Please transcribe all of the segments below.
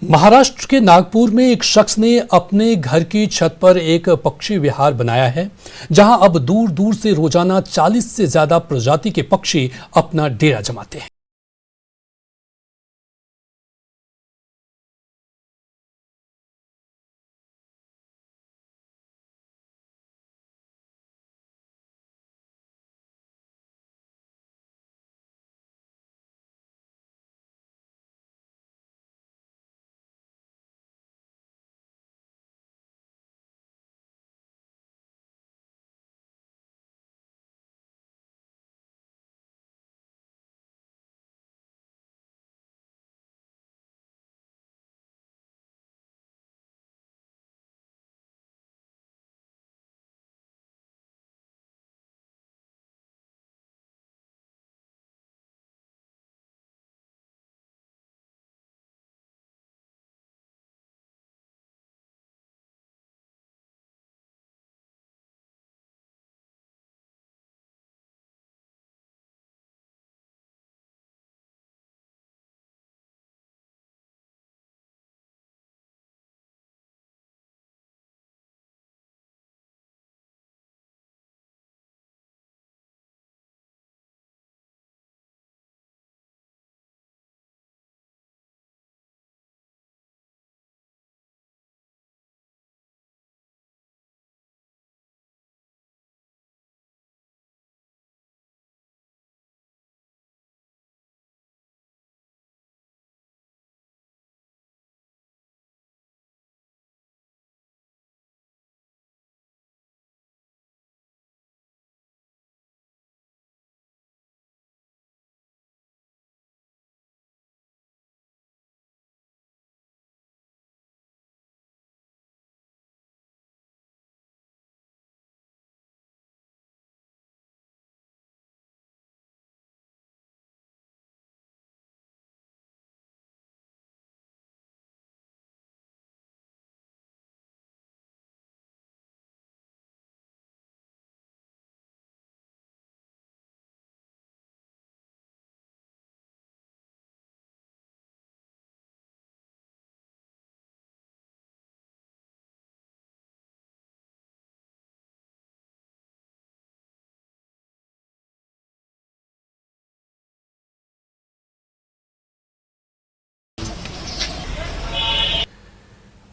महाराष्ट्र के नागपुर में एक शख्स ने अपने घर की छत पर एक पक्षी विहार बनाया है, जहां अब दूर दूर से रोजाना 40 से ज्यादा प्रजाति के पक्षी अपना डेरा जमाते हैं।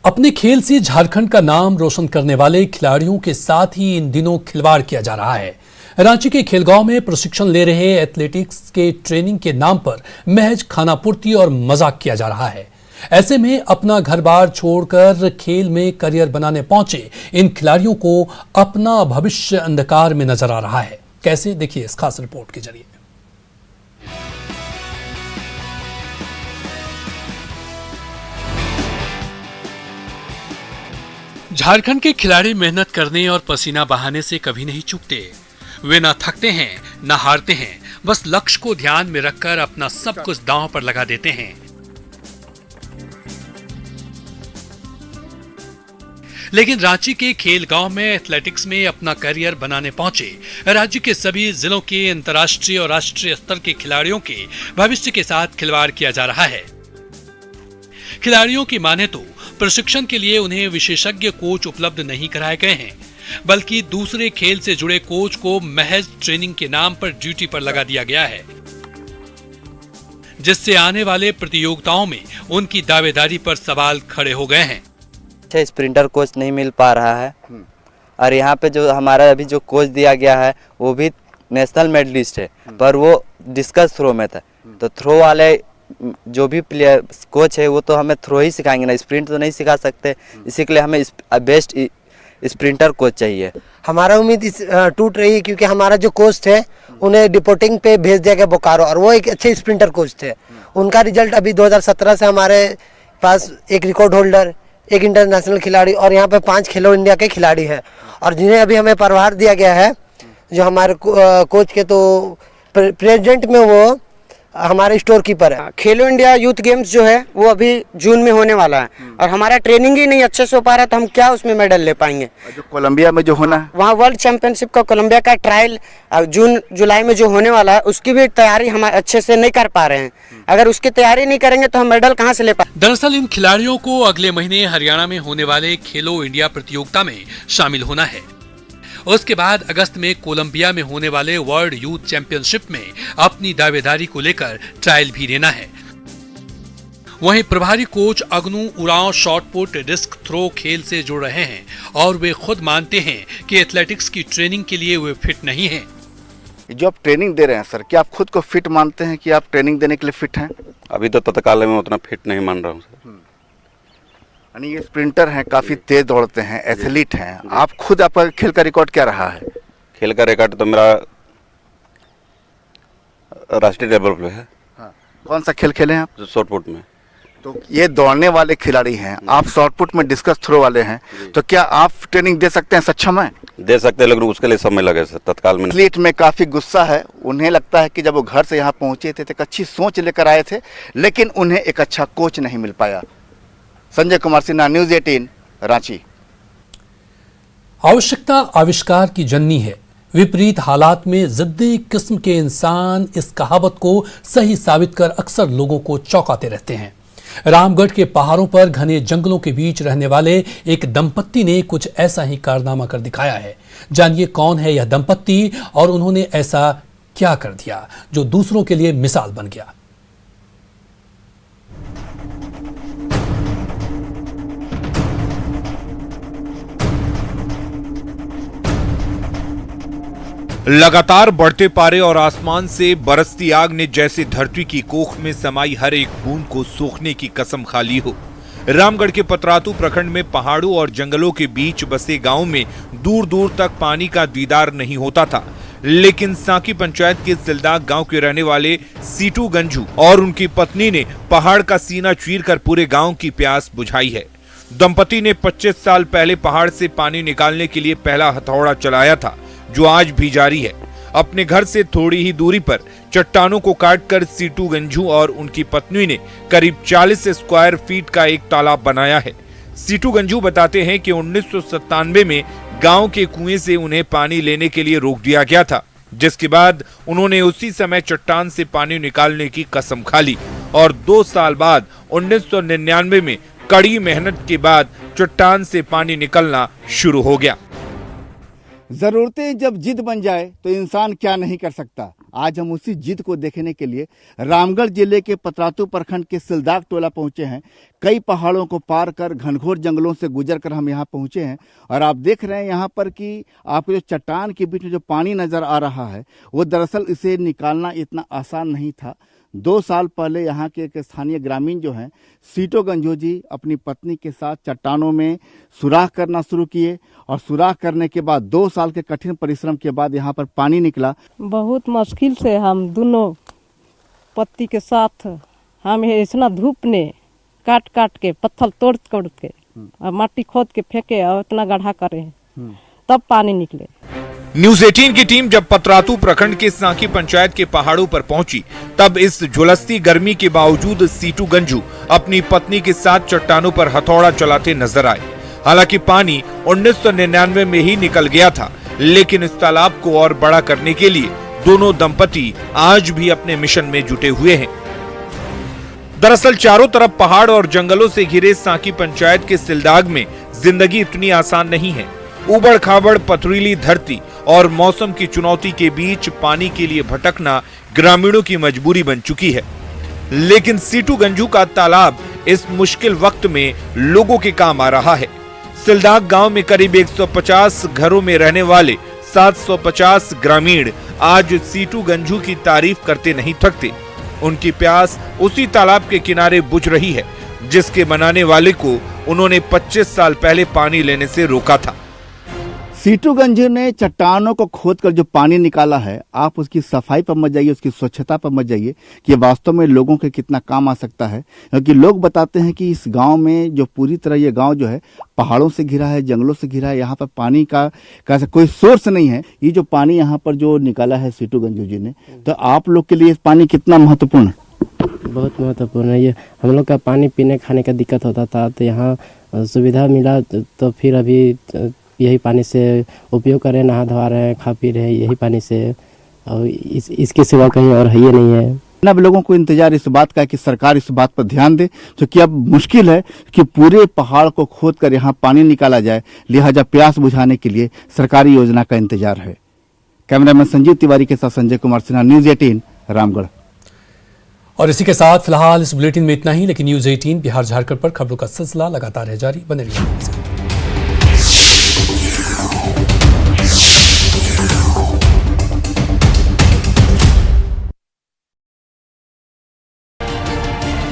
अपने खेल से झारखंड का नाम रोशन करने वाले खिलाड़ियों के साथ ही इन दिनों खिलवाड़ किया जा रहा है। रांची के खेलगांव में प्रशिक्षण ले रहे एथलेटिक्स के ट्रेनिंग के नाम पर महज खानापूर्ति और मजाक किया जा रहा है। ऐसे में अपना घर बार छोड़कर खेल में करियर बनाने पहुंचे इन खिलाड़ियों को अपना भविष्य अंधकार में नजर आ रहा है। कैसे, देखिए इस खास रिपोर्ट के जरिए। झारखंड के खिलाड़ी मेहनत करने और पसीना बहाने से कभी नहीं चूकते। वे न थकते हैं न हारते हैं, बस लक्ष्य को ध्यान में रखकर अपना सब कुछ दांव पर लगा देते हैं। लेकिन रांची के खेलगांव में एथलेटिक्स में अपना करियर बनाने पहुंचे राज्य के सभी जिलों के अंतर्राष्ट्रीय और राष्ट्रीय स्तर के खिलाड़ियों के भविष्य के साथ खिलवाड़ किया जा रहा है। खिलाड़ियों की माने तो प्रशिक्षण के लिए उन्हें विशेषज्ञ कोच उपलब्ध नहीं कराए गए हैं, बल्कि दूसरे खेल से जुड़े कोच को महज ट्रेनिंग के नाम पर ड्यूटी पर लगा दिया गया है, जिससे आने वाले प्रतियोगिताओं में उनकी दावेदारी पर सवाल खड़े हो गए हैं। अच्छा स्प्रिंटर कोच नहीं मिल पा रहा है और यहाँ पे जो हमारा अभी जो कोच दिया गया है वो भी नेशनल मेडलिस्ट है, पर वो डिस्कस थ्रो में था। तो थ्रो वाले जो भी प्लेयर कोच है वो तो हमें थ्रो ही सिखाएंगे ना, स्प्रिंट तो नहीं सिखा सकते। इसी के लिए हमें बेस्ट स्प्रिंटर कोच चाहिए। हमारा उम्मीद इस टूट रही है क्योंकि हमारा जो कोच थे उन्हें डिपोर्टिंग पे भेज दिया गया बोकारो, और वो एक अच्छे स्प्रिंटर कोच थे। उनका रिजल्ट अभी 2017 से हमारे पास एक रिकॉर्ड होल्डर, एक इंटरनेशनल खिलाड़ी और यहाँ पे 5 खेलो इंडिया के खिलाड़ी हैं, और जिन्हें अभी हमें प्रभार दिया गया है जो हमारे कोच के, तो प्रेजेंट में वो हमारे स्टोर कीपर है। खेलो इंडिया यूथ गेम्स जो है वो अभी जून में होने वाला है और हमारा ट्रेनिंग ही नहीं अच्छे से हो पा रहा है, तो हम क्या उसमें मेडल ले पाएंगे। जो कोलंबिया में जो होना है, वहाँ वर्ल्ड चैंपियनशिप का कोलंबिया का ट्रायल जून जुलाई में जो होने वाला है उसकी भी तैयारी हम अच्छे से नहीं कर पा रहे हैं। अगर उसकी तैयारी नहीं करेंगे तो हम मेडल कहाँ से ले पाएंगे। दरअसल इन खिलाड़ियों को अगले महीने हरियाणा में होने वाले खेलो इंडिया प्रतियोगिता में शामिल होना है। उसके बाद अगस्त में कोलंबिया में होने वाले वर्ल्ड यूथ चैंपियनशिप में अपनी दावेदारी को लेकर ट्रायल भी देना है। वहीं प्रभारी coach Agnu Oraon shot put, disc throw खेल से जुड़ रहे हैं और वे खुद मानते हैं कि एथलेटिक्स की ट्रेनिंग के लिए वे फिट नहीं हैं। जो आप ट्रेनिंग दे रहे हैं सर, क्या आप खुद को फिट मानते हैं कि आप ट्रेनिंग देने के लिए फिट हैं? अभी तो तत्काल में उतना फिट नहीं मान रहा हूँ सर। यानी ये स्प्रिंटर हैं, काफी तेज दौड़ते हैं, एथलीट हैं। आप खुद, आपका खेल का रिकॉर्ड क्या रहा है? खेल का रिकॉर्ड तो मेरा राष्ट्रीय लेवल पे है। हाँ। कौन सा खेल खेले हैं आप? शॉटपुट में। तो ये दौड़ने वाले खिलाड़ी हैं, आप शॉटपुट में डिस्कस थ्रो वाले हैं, तो क्या आप ट्रेनिंग दे सकते हैं? सक्षम है? दे सकते हैं, लेकिन उसके लिए समय लगे सर, तत्काल में। एथलीट में काफी गुस्सा है। उन्हें लगता है कि जब वो घर से यहाँ पहुंचे थे तो एक अच्छी सोच लेकर आए थे, लेकिन उन्हें एक अच्छा कोच नहीं मिल पाया। संजय कुमार सिन्हा, न्यूज़ 18, रांची। आवश्यकता आविष्कार की जननी है। विपरीत हालात में जिद्दी किस्म के इंसान इस कहावत को सही साबित कर अक्सर लोगों को चौंकाते रहते हैं। रामगढ़ के पहाड़ों पर घने जंगलों के बीच रहने वाले एक दंपत्ति ने कुछ ऐसा ही कारनामा कर दिखाया है। जानिए कौन है यह दंपत्ति और उन्होंने ऐसा क्या कर दिया जो दूसरों के लिए मिसाल बन गया। लगातार बढ़ते पारे और आसमान से बरसती आग ने जैसे धरती की कोख में समाई हर एक बूंद को सोखने की कसम खा ली हो। रामगढ़ के पतरातू प्रखंड में पहाड़ों और जंगलों के बीच बसे गांव में दूर दूर तक पानी का दीदार नहीं होता था, लेकिन सांकी पंचायत के सिलदाग गांव के रहने वाले सीटू गंजू और उनकी पत्नी ने पहाड़ का सीना चीरकर पूरे गांव की प्यास बुझाई है। दंपति ने 25 साल पहले पहाड़ से पानी निकालने के लिए पहला हथौड़ा चलाया था, जो आज भी जारी है। अपने घर से थोड़ी ही दूरी पर चट्टानों को काटकर सीटू गंजू और उनकी पत्नी ने करीब 40 स्क्वायर फीट का एक तालाब बनाया है। सीटू गंजू बताते हैं कि 1997 में गांव के कुएं से उन्हें पानी लेने के लिए रोक दिया गया था, जिसके बाद उन्होंने उसी समय चट्टान से पानी निकालने की कसम खा ली और 2 साल बाद 1999 में कड़ी मेहनत के बाद चट्टान से पानी निकलना शुरू हो गया। जरूरतें जब जिद बन जाए तो इंसान क्या नहीं कर सकता। आज हम उसी जिद को देखने के लिए रामगढ़ जिले के पतरातू प्रखंड के सिलदाग टोला पहुंचे हैं। कई पहाड़ों को पार कर घनघोर जंगलों से गुजर कर हम यहाँ पहुंचे हैं और आप देख रहे हैं यहाँ पर कि आपको जो चट्टान के बीच में जो पानी नजर आ रहा है वो दरअसल इसे निकालना इतना आसान नहीं था। 2 साल पहले यहाँ के एक स्थानीय ग्रामीण जो हैं सीटो गंजू जी अपनी पत्नी के साथ चट्टानों में सुराख करना शुरू किए और सुराख करने के बाद 2 साल के कठिन परिश्रम के बाद यहाँ पर पानी निकला। बहुत मुश्किल से हम दोनों पति के साथ हम इतना धूप ने काट काट के पत्थर तोड़ तोड़ के और माटी खोद के फेंके और इतना गड्ढा करे तब पानी निकले। न्यूज़ 18 की टीम जब पतरातू प्रखंड के सांकी पंचायत के पहाड़ों पर पहुंची, तब इस झुलसती गर्मी के बावजूद सीटू गंजू अपनी पत्नी के साथ चट्टानों पर हथौड़ा चलाते नजर आए। हालांकि पानी 1999 में ही निकल गया था, लेकिन इस तालाब को और बड़ा करने के लिए दोनों दंपति आज भी अपने मिशन में जुटे हुए हैं। दरअसल चारों तरफ पहाड़ और जंगलों से घिरे सांकी पंचायत के सिलदाग में जिंदगी इतनी आसान नहीं है। उबड़ खाबड़ पथरीली धरती और मौसम की चुनौती के बीच पानी के लिए भटकना ग्रामीणों की मजबूरी बन चुकी है। लेकिन सीटू गंजू का तालाब इस मुश्किल वक्त में लोगों के काम आ रहा है। सिलदाग गांव में करीब 150 घरों में रहने वाले 750 ग्रामीण आज सीटू गंजू की तारीफ करते नहीं थकते। उनकी प्यास उसी तालाब के किनारे बुझ रही है, जिसके बनाने वाले को उन्होंने 25 साल पहले पानी लेने से रोका था। सीटूगंज ने चट्टानों को खोदकर जो पानी निकाला है, आप उसकी सफाई पर मत जाइए, उसकी स्वच्छता पर मत जाइए कि वास्तव में लोगों के कितना काम आ सकता है। क्योंकि लोग बताते हैं कि इस गांव में जो पूरी तरह ये गांव जो है पहाड़ों से घिरा है, जंगलों से घिरा है, यहाँ पर पानी का कोई सोर्स नहीं है। ये जो पानी यहाँ पर जो निकाला है सीटूगंज जी ने, तो आप लोग के लिए पानी कितना महत्वपूर्ण है? बहुत महत्वपूर्ण है। ये हम लोग का पानी पीने खाने का दिक्कत होता था, तो यहाँ सुविधा मिला तो फिर अभी यही पानी से उपयोग कर रहे हैं, नहा धोवा रहे हैं, खा पी रहे हैं यही पानी से, और इसके सिवा कहीं और है ये नहीं है। अब लोगों को इंतजार इस बात का है कि सरकार इस बात पर ध्यान दे, क्योंकि अब मुश्किल है कि पूरे पहाड़ को खोदकर यहाँ पानी निकाला जाए, लिहाजा प्यास बुझाने के लिए सरकारी योजना का इंतजार है। कैमरामैन संजीव तिवारी के साथ संजय कुमार सिन्हा, न्यूज 18 रामगढ़। और इसी के साथ फिलहाल इस बुलेटिन में इतना ही, लेकिन न्यूज 18 बिहार झारखंड पर खबरों का सिलसिला लगातार है जारी। बने रहिए।